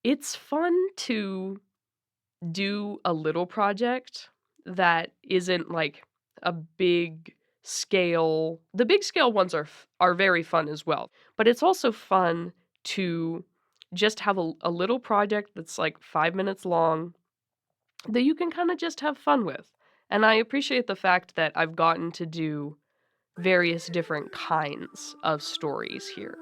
It's fun to do a little project that isn't like a big scale. The big scale ones are very fun as well, but it's also fun to just have a little project that's like 5 minutes long that you can kind of just have fun with. And I appreciate the fact that I've gotten to do various different kinds of stories here.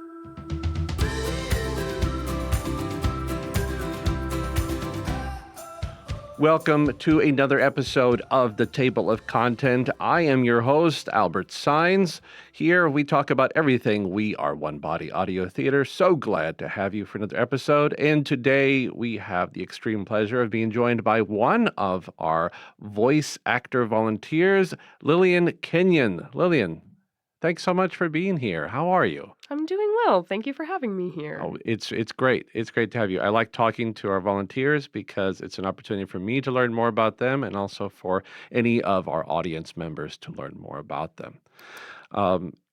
Welcome to another episode of The Table of Content. I am your host, Albert Sines. Here we talk about everything. We are One Body Audio Theater. So glad to have you for another episode. And today we have the extreme pleasure of being joined by one of our voice actor volunteers, Lillian Kenyon. Lillian, thanks so much for being here. How are you? I'm doing well. Thank you for having me here. Oh, it's great. It's great to have you. I like talking to our volunteers because it's an opportunity for me to learn more about them and also for any of our audience members to learn more about them.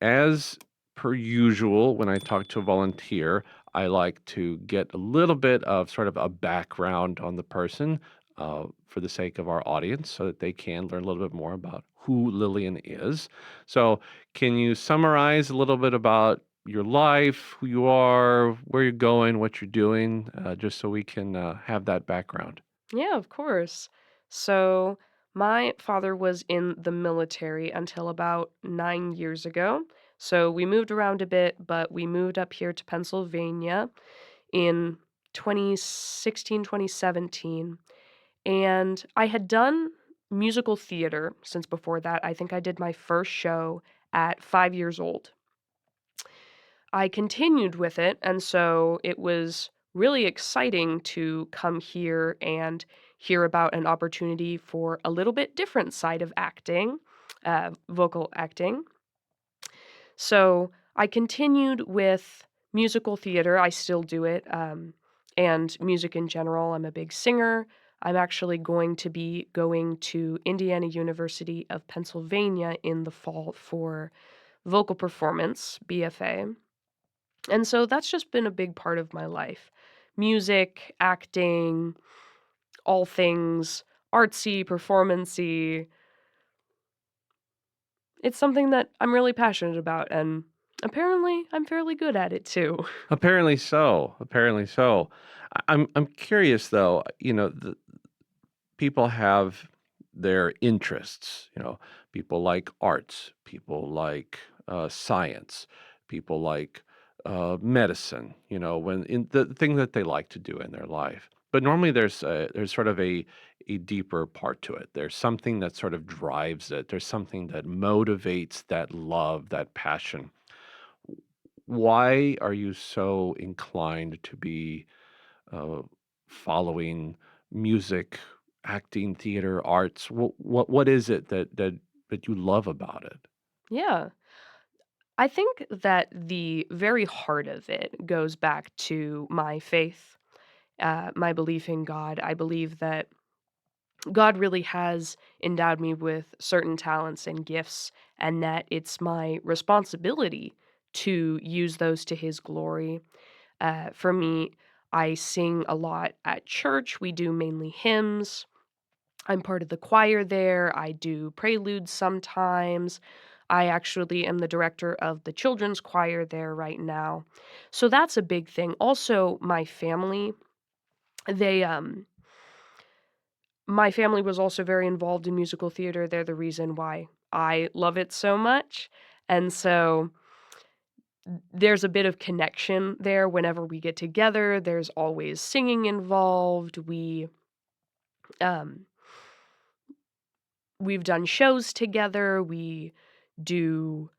As per usual, when I talk to a volunteer, I like to get a little bit of sort of a background on the person for the sake of our audience so that they can learn a little bit more about who Lillian is. So, can you summarize a little bit about your life, who you are, where you're going, what you're doing, just so we can have that background? Yeah, of course. So, my father was in the military until about 9 years ago. So, we moved around a bit, but we moved up here to Pennsylvania in 2016, 2017. And I had done musical theater since before that. I think I did my first show at 5 years old. I continued with it, and so it was really exciting to come here and hear about an opportunity for a little bit different side of acting, vocal acting. So I continued with musical theater. I still do it, and music in general. I'm a big singer. I'm actually going to be going to Indiana University of Pennsylvania in the fall for vocal performance, BFA. And so that's just been a big part of my life. Music, acting, all things artsy, performancy. It's something that I'm really passionate about, and apparently I'm fairly good at it too. Apparently so. Apparently so. I'm curious though. People have their interests. People like arts. People like science. People like medicine. When in the thing that they like to do in their life. But normally there's sort of a deeper part to it. There's something that sort of drives it. There's something that motivates that love, that passion. Why are you so inclined to be uh, following music, acting, theater, arts? What is it that you love about it? Yeah. I think that the very heart of it goes back to my faith, my belief in God. I believe that God really has endowed me with certain talents and gifts, and that it's my responsibility to use those to His glory. For me, I sing a lot at church. We do mainly hymns. I'm part of the choir there. I do preludes sometimes. I actually am the director of the children's choir there right now. So that's a big thing. Also, they my family was also very involved in musical theater. They're the reason why I love it so much. And so there's a bit of connection there whenever we get together. There's always singing involved. Um we've done shows together. We do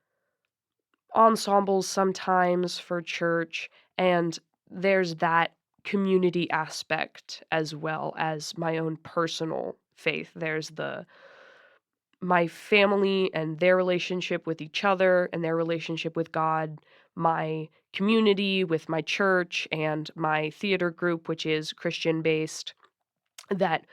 ensembles sometimes for church, and there's that community aspect as well as my own personal faith. There's my family and their relationship with each other and their relationship with God, my community with my church and my theater group, which is Christian based. That,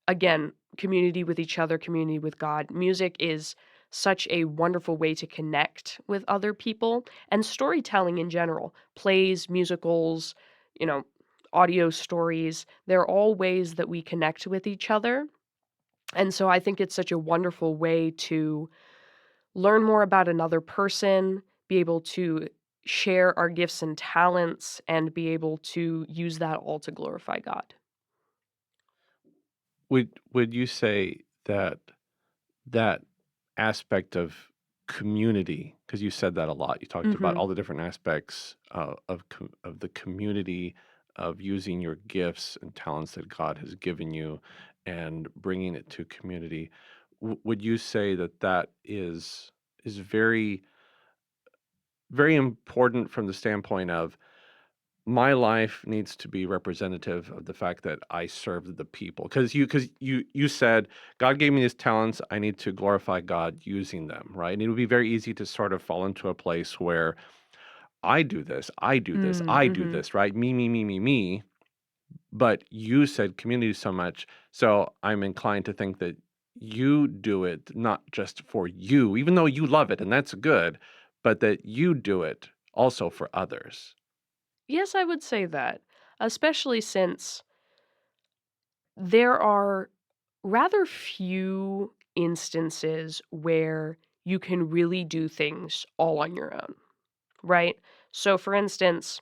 again, community with each other, community with God. Music is such a wonderful way to connect with other people, and storytelling in general, plays, musicals, you know, audio stories. They're all ways that we connect with each other. And so I think it's such a wonderful way to learn more about another person, be able to share our gifts and talents, and be able to use that all to glorify God. Would you say that that aspect of community, because you said that a lot, you talked about Mhm. all the different aspects of the community, of using your gifts and talents that God has given you and bringing it to community. Would you say that that is very, very important from the standpoint of my life needs to be representative of the fact that I serve the people? Because you said God gave me these talents, I need to glorify God using them, right? And it would be very easy to sort of fall into a place where I do this, I do this, Mm, I do mhm. this, right? Me. But you said community so much, so I'm inclined to think that you do it not just for you, even though you love it and that's good, but that you do it also for others. Yes, I would say that, especially since there are rather few instances where you can really do things all on your own, right? So, for instance,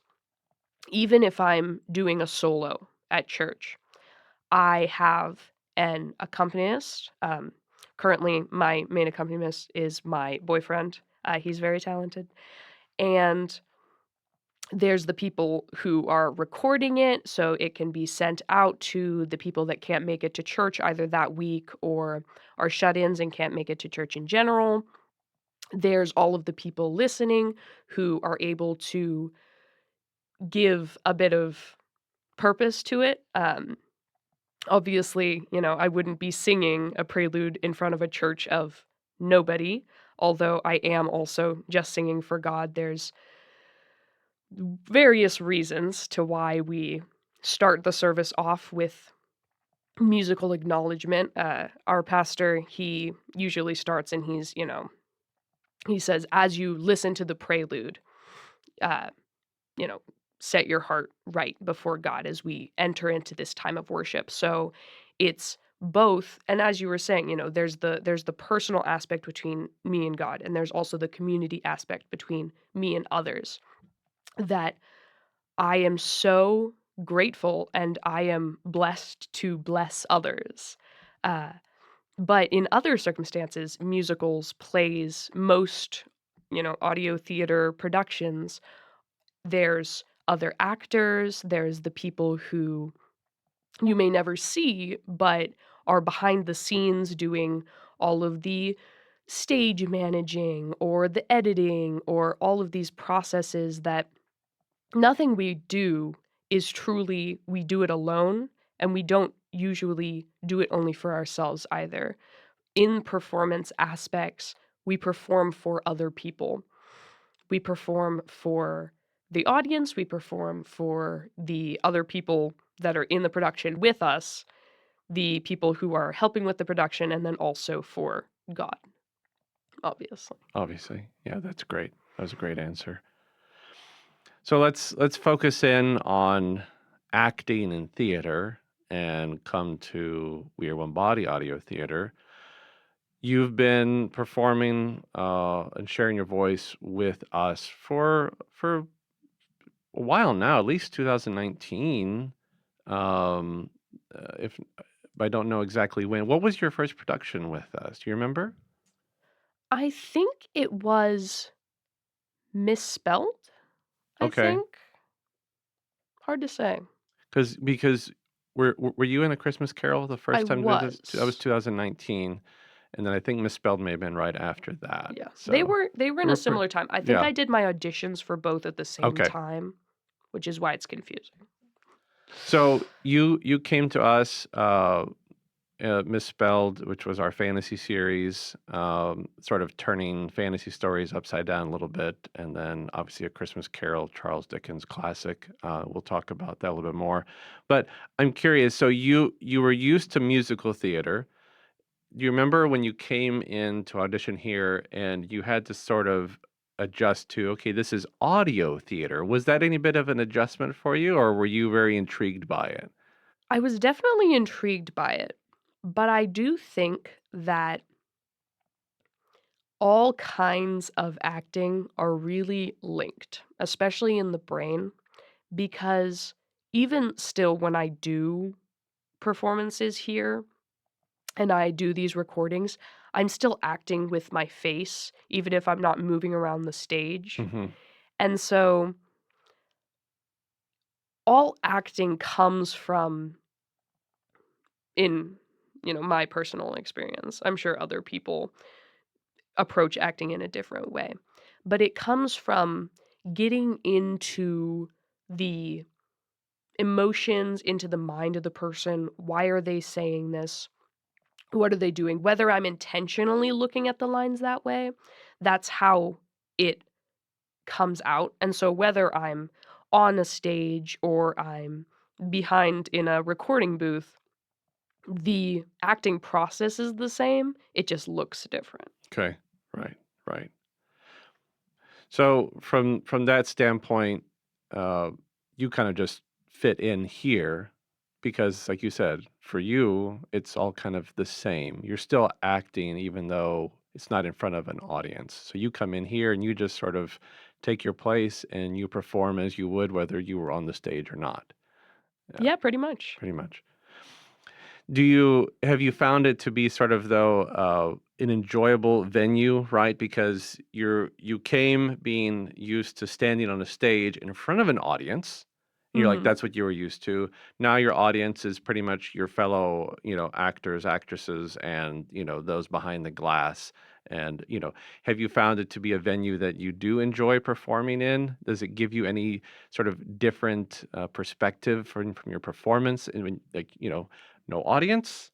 even if I'm doing a solo at church, I have an accompanist. Currently, my main accompanist is my boyfriend. He's very talented. And there's the people who are recording it, so it can be sent out to the people that can't make it to church either that week or are shut ins and can't make it to church in general. There's all of the people listening who are able to give a bit of purpose to it. Obviously, I wouldn't be singing a prelude in front of a church of nobody, although I am also just singing for God. There's various reasons to why we start the service off with musical acknowledgement. Our pastor, he usually starts and he says, as you listen to the prelude, uh, you know, set your heart right before God as we enter into this time of worship. So it's both, and as you were saying, there's the personal aspect between me and God, and there's also the community aspect between me and others that I am so grateful and I am blessed to bless others. Uh, but in other circumstances, musicals, plays, most, audio theater productions, there's other actors, there's the people who you may never see, but are behind the scenes doing all of the stage managing or the editing or all of these processes that nothing we do is truly we do it alone, and we don't usually do it only for ourselves either. In performance aspects, we perform for other people. We perform for the audience, we perform for the other people that are in the production with us, the people who are helping with the production, and then also for God, obviously. Obviously. Yeah, that's great. That was a great answer. So let's focus in on acting and theater and come to We Are One Body Audio Theater. You've been performing and sharing your voice with us for a while now, at least 2019. Um, if I don't know exactly when. What was your first production with us? Do you remember? I think it was misspelled, I Okay. think. Hard to say. Because were you in A Christmas Carol the I first time we did this? That was was. 2019, and then I think Misspelled may have been right after that. Yeah. They So were they were in a we're pretty, similar time. I think yeah. I did my auditions for both at the same Okay. time, which is why it's confusing. So you came to us, Misspelled, which was our fantasy series, sort of turning fantasy stories upside down a little bit, and then obviously A Christmas Carol, Charles Dickens classic. We'll talk about that a little bit more. But I'm curious. So you were used to musical theater. Do you remember when you came in to audition here and you had to sort of adjust to, okay, this is audio theater. Was that any bit of an adjustment for you, or were you very intrigued by it? I was definitely intrigued by it, but I do think that all kinds of acting are really linked, especially in the brain, because even still, when I do performances here and I do these recordings, I'm still acting with my face, even if I'm not moving around the stage. Mhm. And so all acting comes from in, my personal experience. I'm sure other people approach acting in a different way. But it comes from getting into the emotions, into the mind of the person. Why are they saying this? What are they doing? Whether I'm intentionally looking at the lines that way, that's how it comes out. And so whether I'm on a stage or I'm behind in a recording booth, the acting process is the same, it just looks different. Okay. Right. Right. So from that standpoint, uh, you kind of just fit in here because, like you said, for you, it's all kind of the same. You're still acting even though it's not in front of an audience. So you come in here and you just sort of take your place and you perform as you would whether you were on the stage or not. Yeah, Yeah, pretty much. pretty much. Have you found it to be sort of though, an enjoyable venue, right? Because you came being used to standing on a stage in front of an audience, and you're like, Mhm. that's what you were used to. Now your audience is pretty much your fellow, actors, actresses, and, those behind the glass. And, have you found it to be a venue that you do enjoy performing in? Does it give you any sort of different perspective from your performance? And when, like, no audience,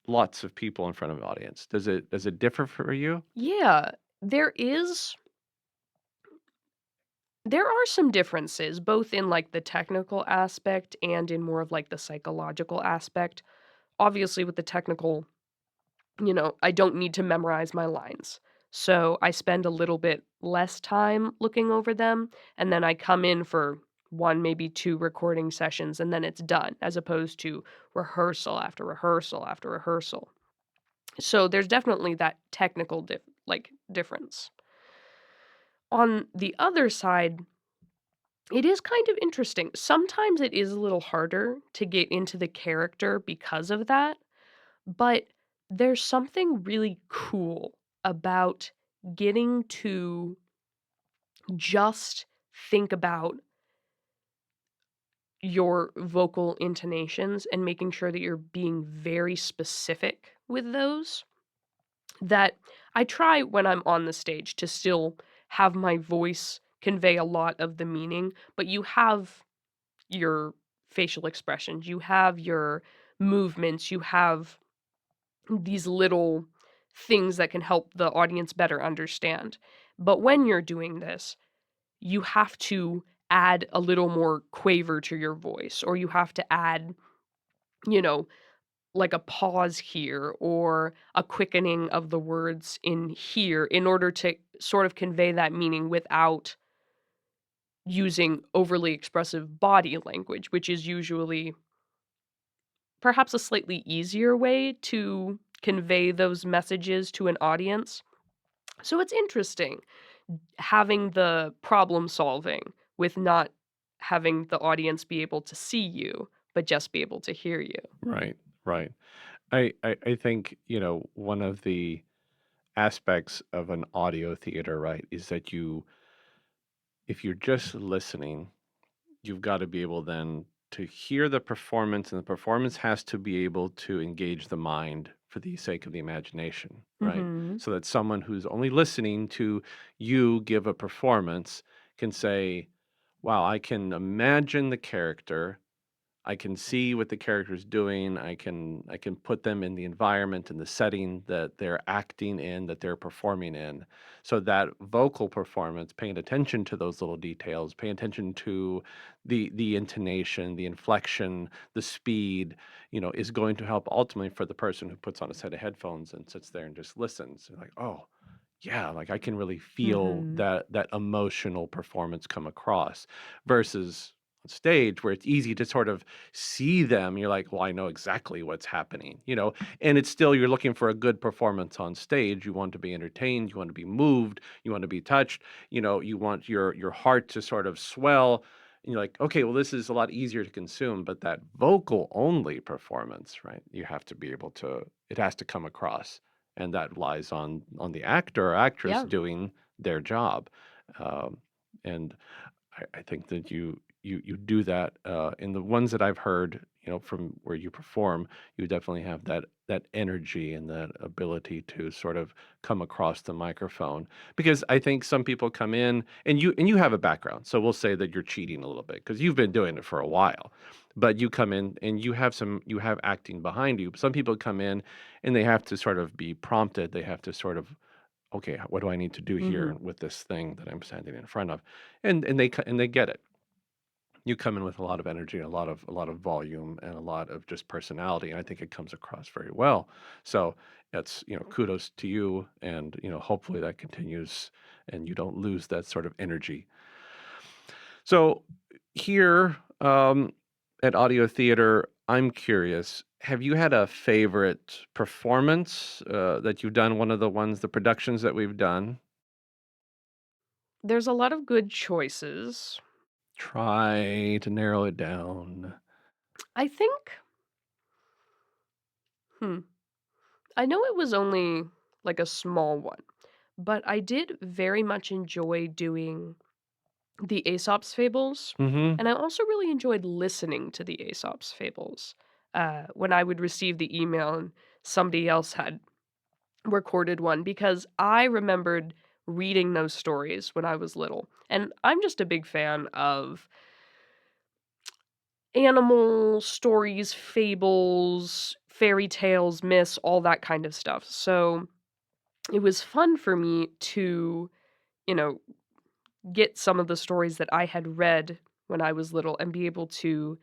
lots of people in front of an audience. Does it differ for you? Yeah, there is there are some differences, both in, like, the technical aspect and in more of, like, the psychological aspect. Obviously, with the technical, I don't need to memorize my lines. So, I spend a little bit less time looking over them, and then I come in for 1, maybe 2 recording sessions, and then it's done, as opposed to rehearsal after rehearsal after rehearsal. So, there's definitely that technical difference. On the other side, it is kind of interesting. Sometimes it is a little harder to get into the character because of that, but there's something really cool about getting to just think about your vocal intonations and making sure that you're being very specific with those. That I try when I'm on the stage to still have my voice convey a lot of the meaning, but you have your facial expressions, you have your movements, you have these little things that can help the audience better understand. But when you're doing this, you have to add a little more quaver to your voice, or you have to add, you know, like a pause here or a quickening of the words in here in order to sort of convey that meaning without using overly expressive body language, which is usually perhaps a slightly easier way to convey those messages to an audience. So it's interesting having the problem solving with not having the audience be able to see you, but just be able to hear you. Right, right. I think, one of the aspects of an audio theater, right, is that if you're just listening, you've got to be able then to hear the performance, and the performance has to be able to engage the mind for the sake of the imagination, right? Mhm. So that someone who's only listening to you give a performance can say, wow, I can imagine the character. I can see what the character's doing. I can put them in the environment and the setting that they're acting in, that they're performing in. So that vocal performance, paying attention to those little details, paying attention to the intonation, the inflection, the speed, is going to help ultimately for the person who puts on a set of headphones and sits there and just listens. They're like, oh, yeah, like I can really feel Mhm. that emotional performance come across versus on stage where it's easy to sort of see them. You're like, well, I know exactly what's happening, and it's still you're looking for a good performance on stage. You want to be entertained, you want to be moved, you want to be touched, you want your heart to sort of swell. And you're like, okay, well, this is a lot easier to consume, but that vocal only performance, right? You have to be able to, it has to come across, and that lies on the actor or actress Yeah. doing their job. Um, and I think that you do that in the ones that I've heard, from where you perform, you definitely have that energy and that ability to sort of come across the microphone. Because I think some people come in and you have a background, so we'll say that you're cheating a little bit because you've been doing it for a while. But you come in and you have acting behind you. Some people come in and they have to sort of be prompted. They have to sort of, okay, what do I need to do here Mhm. with this thing that I'm standing in front of? And they get it. You come in with a lot of energy, a lot of volume, and a lot of just personality, and I think it comes across very well. So it's, kudos to you, and hopefully that continues, and you don't lose that sort of energy. So here, at Audio Theater, I'm curious, have you had a favorite performance, that you've done, one of the productions that we've done? There's a lot of good choices. Try to narrow it down. I think hmm, I know it was only, like, a small one, but I did very much enjoy doing the Aesop's Fables, Mhm. and I also really enjoyed listening to the Aesop's Fables, when I would receive the email and somebody else had recorded one, because I remembered reading those stories when I was little, and I'm just a big fan of animal stories, fables, fairy tales, myths, all that kind of stuff. So it was fun for me to, you know, get some of the stories that I had read when I was little and be able to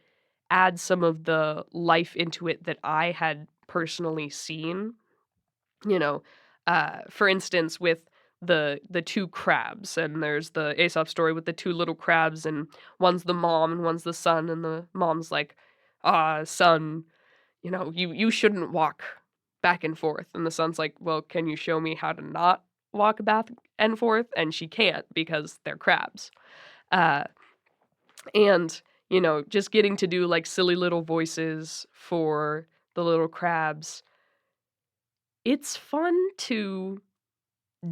add some of the life into it that I had personally seen. You know, for instance, with the 2 crabs, and there's the Aesop story with the 2 little crabs, and one's the mom and one's the son, and the mom's like, "Ah, son, you shouldn't walk back and forth." And the son's like, "Well, can you show me how to not walk back and forth?" And she can't because they're crabs. Uh, and, just getting to do, like, silly little voices for the little crabs, it's fun to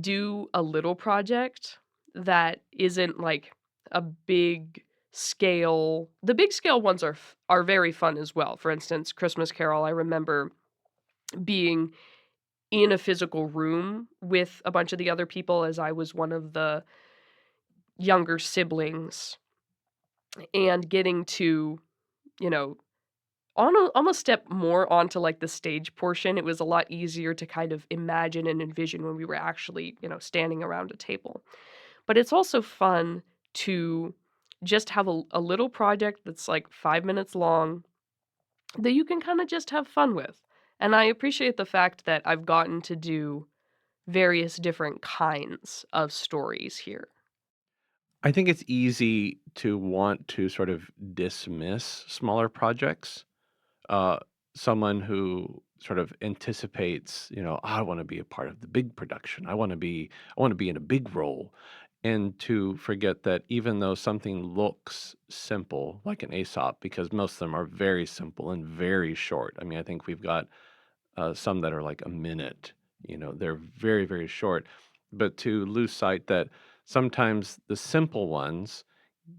do a little project that isn't like a big scale. The big scale ones are very fun as well. For instance, Christmas Carol, I remember being in a physical room with a bunch of the other people as I was one of the younger siblings and getting to, you know, almost step more onto like the stage portion. It was a lot easier to kind of imagine and envision when we were actually, standing around a table. But it's also fun to just have a little project that's, like, 5 minutes long that you can kinda just have fun with, and I appreciate the fact that I've gotten to do various different kinds of stories here. I think it's easy to want to sort of dismiss smaller projects. Uh, Someone who sort of anticipates, I want to be a part of the big production. I want to be in a big role. And to forget that even though something looks simple, like an Aesop, because most of them are very simple and very short. I mean, I think we've got some that are like a minute. They're very, very short. But to lose sight that sometimes the simple ones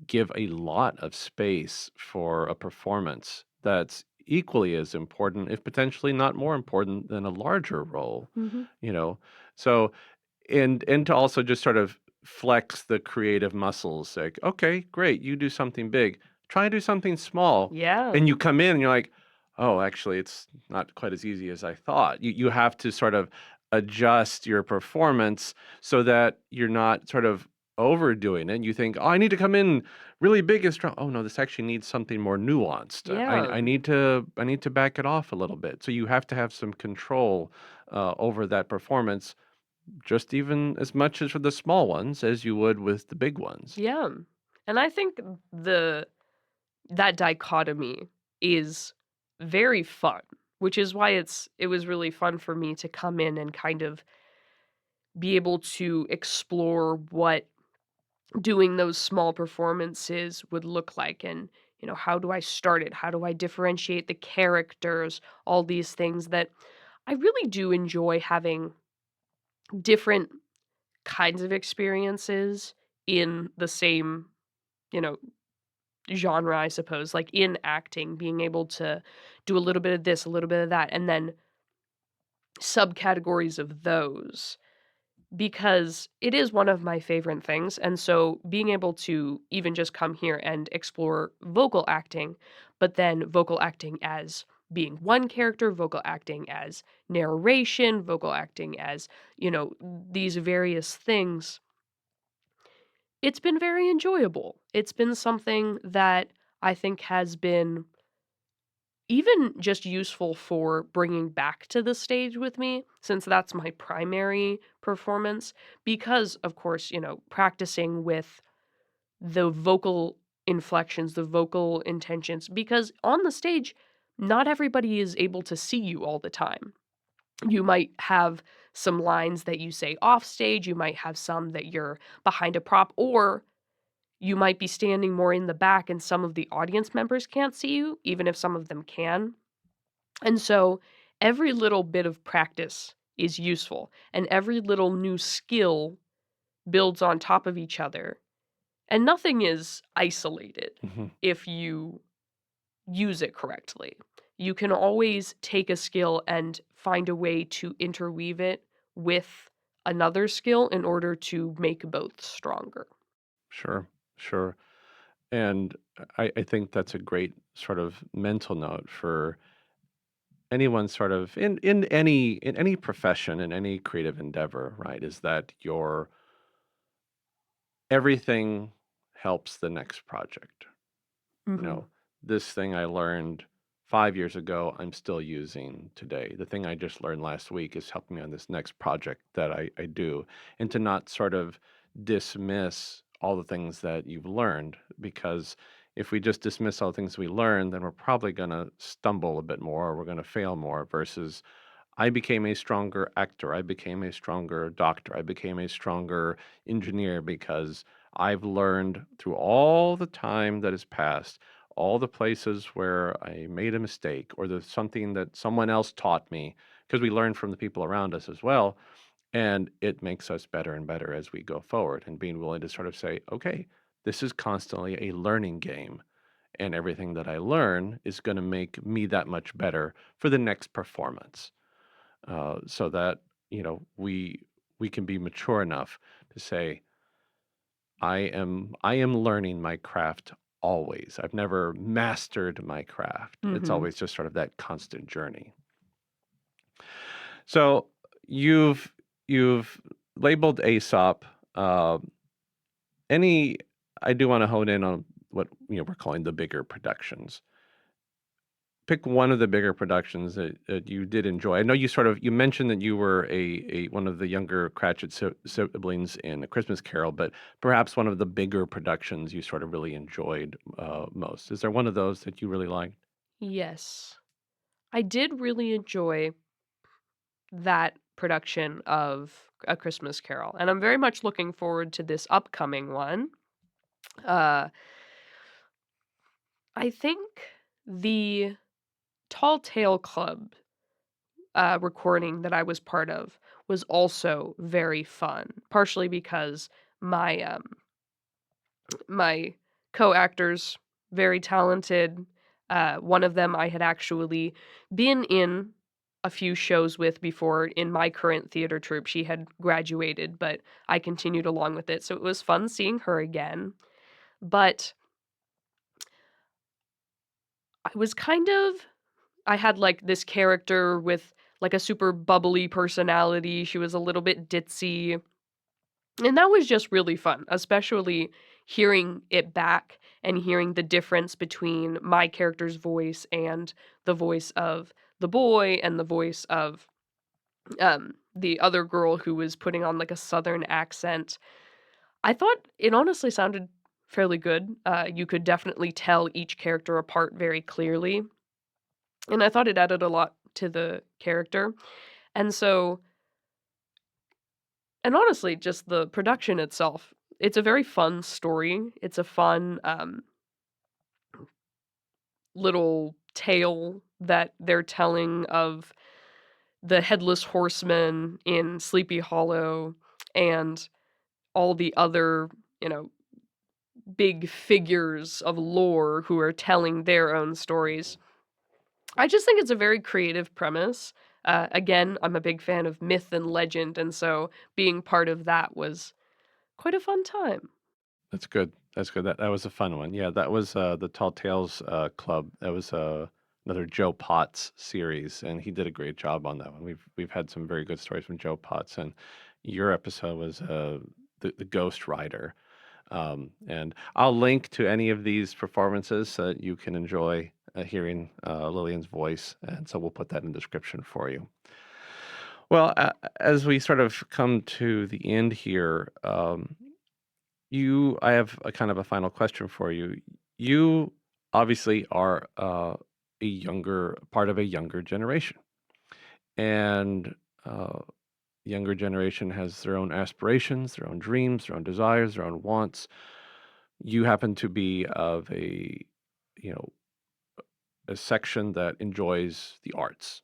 give a lot of space for a performance that's equally as important, if potentially not more important than a larger role, Mhm. you know? So and to also just sort of flex the creative muscles, like, "Okay, great, you do something big. Try and do something small." Yeah. And you come in and you're like, "Oh, actually, it's not quite as easy as I thought." You have to sort of adjust your performance so that you're not sort of overdoing it. You think, "Oh, I need to come in really big and strong." Oh, no, this actually needs something more nuanced. Yeah. I need to back it off a little bit. So you have to have some control over that performance, just even as much as for the small ones as you would with the big ones. Yeah. And I think the that dichotomy is very fun, which is why it was really fun for me to come in and kind of be able to explore what doing those small performances would look like and, how do I start it? How do I differentiate the characters? All these things that I really do enjoy having different kinds of experiences in the same, you know, genre, I suppose, like in acting, being able to do a little bit of this, a little bit of that, and then subcategories of those because it is one of my favorite things. And so being able to even just come here and explore vocal acting, but then vocal acting as being one character, vocal acting as narration, vocal acting as, these various things, it's been very enjoyable. It's been something that I think has been even just useful for bringing back to the stage with me, since that's my primary performance, because, of course, practicing with the vocal inflections, the vocal intentions, because on the stage, not everybody is able to see you all the time. You might have some lines that you say off stage, you might have some that you're behind a prop, or you might be standing more in the back and some of the audience members can't see you, even if some of them can. And so every little bit of practice is useful, and every little new skill builds on top of each other. And nothing is isolated Mhm. if you use it correctly. You can always take a skill and find a way to interweave it with another skill in order to make both stronger. Sure, sure. And I think that's a great sort of mental note for anyone sort of in any profession, in any creative endeavor, right? Is that your everything helps the next project. You Mhm. know, this thing I learned 5 years ago, I'm still using today. The thing I just learned last week is helping me on this next project that I do. And to not sort of dismiss all the things that you've learned, because if we just dismiss all the things we learned, then we're probably going to stumble a bit more, or we're going to fail more versus I became a stronger actor. I became a stronger doctor. I became a stronger engineer because I've learned through all the time that has passed, all the places where I made a mistake or there's something that someone else taught me, because we learn from the people around us as well. And it makes us better and better as we go forward and being willing to sort of say, okay, this is constantly a learning game. And everything that I learn is going to make me that much better for the next performance so that we can be mature enough to say I am learning my craft always. I've never mastered my craft. It's Mhm. always just sort of that constant journey. So you've labeled Aesop. Uh, any I do want to hone in on what we're calling the bigger productions. Pick one of the bigger productions that you did enjoy. I know you mentioned that you were a one of the younger Cratchit siblings in A Christmas Carol, but perhaps one of the bigger productions you sort of really enjoyed most. Is there one of those that you really liked? Yes. I did really enjoy that production of A Christmas Carol, and I'm very much looking forward to this upcoming one. Uh, I think the Tall Tale Club, recording that I was part of was also very fun, partially because my, my co-actors, very talented. One of them I had actually been in a few shows with before in my current theater troupe. She had graduated, but I continued along with it, so it was fun seeing her again. But I was kind of I had, like, this character with, like, a super bubbly personality. She was a little bit ditzy, and that was just really fun, especially hearing it back and hearing the difference between my character's voice and the voice of the boy and the voice of, the other girl who was putting on, like, a Southern accent. I thought it honestly sounded fairly good. You could definitely tell each character apart very clearly, and I thought it added a lot to the character. And so and honestly, just the production itself, it's a very fun story. It's a fun, little tale that they're telling of the Headless Horseman in Sleepy Hollow and all the other, you know, big figures of lore who are telling their own stories. I just think it's a very creative premise. Again, I'm a big fan of myth and legend, and so being part of that was quite a fun time. That's good. That's good. That was a fun one. Yeah, that was, the Tall Tales, Club. That was, another Joe Potts series, and he did a great job on that one. We've had some very good stories from Joe Potts, and your episode was, the Ghost Rider. And I'll link to any of these performances so that you can enjoy, hearing, Lillian's voice, and so we'll put that in the description for you. Well, as we sort of come to the end here, I have a kind of a final question for you. You obviously are a younger part of a younger generation, and younger generation has their own aspirations, their own dreams, their own desires, their own wants. You happen to be of you know, a section that enjoys the arts.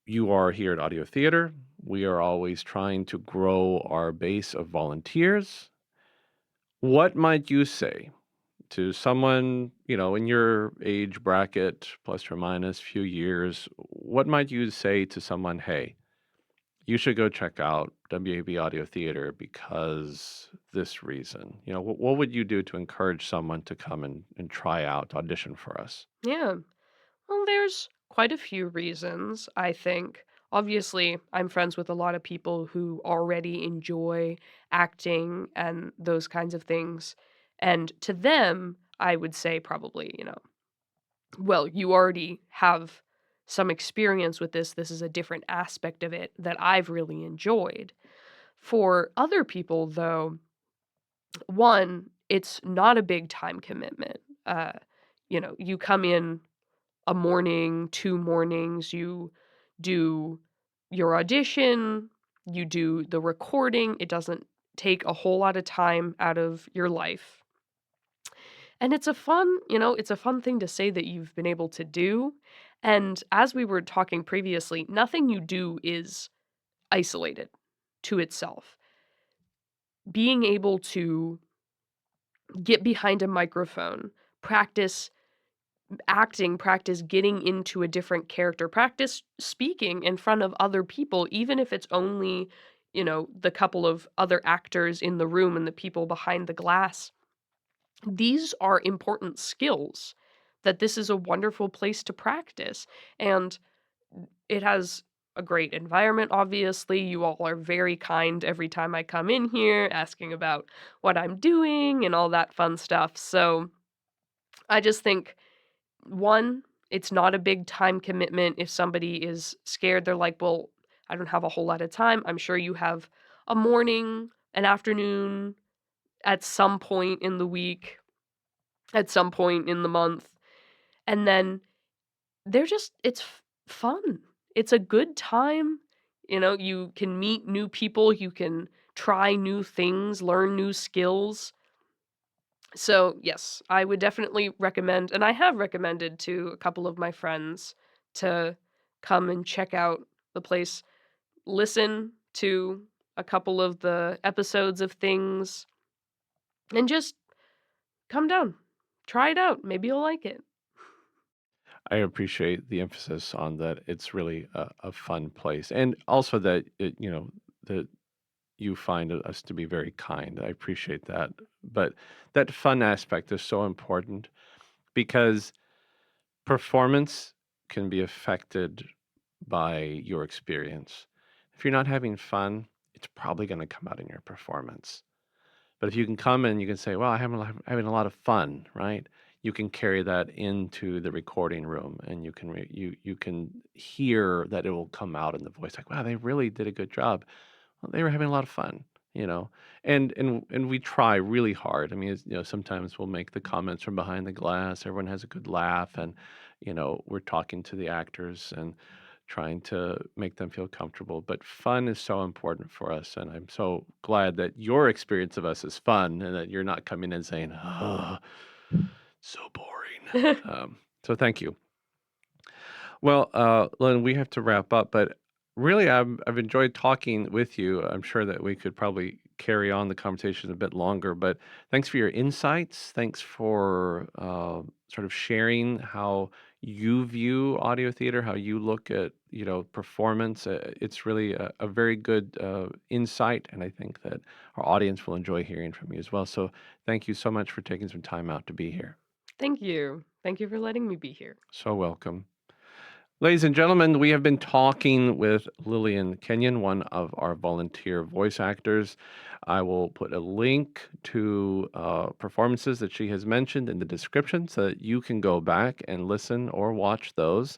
You are here at Audio Theater. We are always trying to grow our base of volunteers. What might you say to someone, in your age bracket, plus or minus few years? What might you say to someone, hey, you should go check out WAB Audio Theater because this reason? What would you do to encourage someone to come and try out, audition for us? Yeah. Well, there's quite a few reasons, I think. Obviously, I'm friends with a lot of people who already enjoy acting and those kinds of things. And to them, I would say probably, well, you already have some experience with this. This is a different aspect of it that I've really enjoyed. For other people, though, one, it's not a big time commitment. Uh, you come in a morning, 2 mornings, you do your audition, you do the recording. It doesn't take a whole lot of time out of your life. And it's a fun thing to say that you've been able to do. And as we were talking previously, nothing you do is isolated to itself. Being able to get behind a microphone, practice acting, practice getting into a different character, practice speaking in front of other people, even if it's only, the couple of other actors in the room and the people behind the glass. These are important skills that this is a wonderful place to practice. And it has a great environment, obviously. You all are very kind every time I come in here, asking about what I'm doing and all that fun stuff. So I just think one, it's not a big time commitment if somebody is scared, they're like, "Well, I don't have a whole lot of time." I'm sure you have a morning, an afternoon, at some point in the week, at some point in the month, and then it's fun. It's a good time, you can meet new people, you can try new things, learn new skills. So, yes, I would definitely recommend, and I have recommended to a couple of my friends to come and check out the place, listen to a couple of the episodes of things, and just come down. Try it out. Maybe you'll like it. I appreciate the emphasis on that. It's really a fun place, and also that that you find us to be very kind. I appreciate that. But that fun aspect is so important because performance can be affected by your experience. If you're not having fun, it's probably going to come out in your performance. But if you can come and you can say, "Well, I'm having a lot of fun," right? you can carry that into the recording room, and you can hear that it will come out in the voice, like, wow, they really did a good job. Well, they were having a lot of fun, you know, and we try really hard. I mean, sometimes we'll make the comments from behind the glass. Everyone has a good laugh, and we're talking to the actors and trying to make them feel comfortable. But fun is so important for us, and I'm so glad that your experience of us is fun, and that you're not coming in saying, "Oh, so boring." So thank you. Well, Len, we have to wrap up, but really, I've enjoyed talking with you. I'm sure that we could probably carry on the conversation a bit longer, but thanks for your insights. Thanks for sort of sharing how you view audio theater, how you look at performance. It's really a very good insight, and I think that our audience will enjoy hearing from you as well. So, thank you so much for taking some time out to be here. Thank you. Thank you for letting me be here. So welcome. Ladies and gentlemen, we have been talking with Lillian Kenyon, one of our volunteer voice actors. I will put a link to performances that she has mentioned in the description so that you can go back and listen or watch those.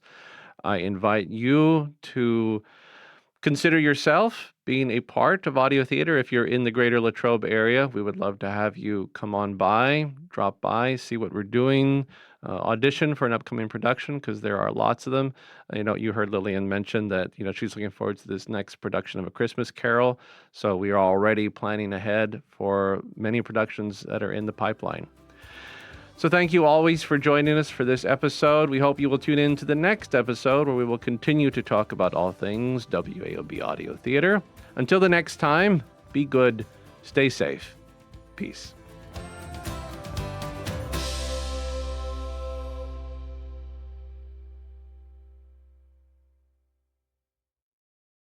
I invite you to consider yourself being a part of audio theater. If you're in the greater Latrobe area, we would love to have you come on by, drop by, see what we're doing, audition for an upcoming production, because there are lots of them. You heard Lillian mention that, she's looking forward to this next production of A Christmas Carol. So we are already planning ahead for many productions that are in the pipeline. So thank you always for joining us for this episode. We hope you will tune in to the next episode where we will continue to talk about all things WAOB Audio Theater. Until the next time, be good, stay safe. Peace.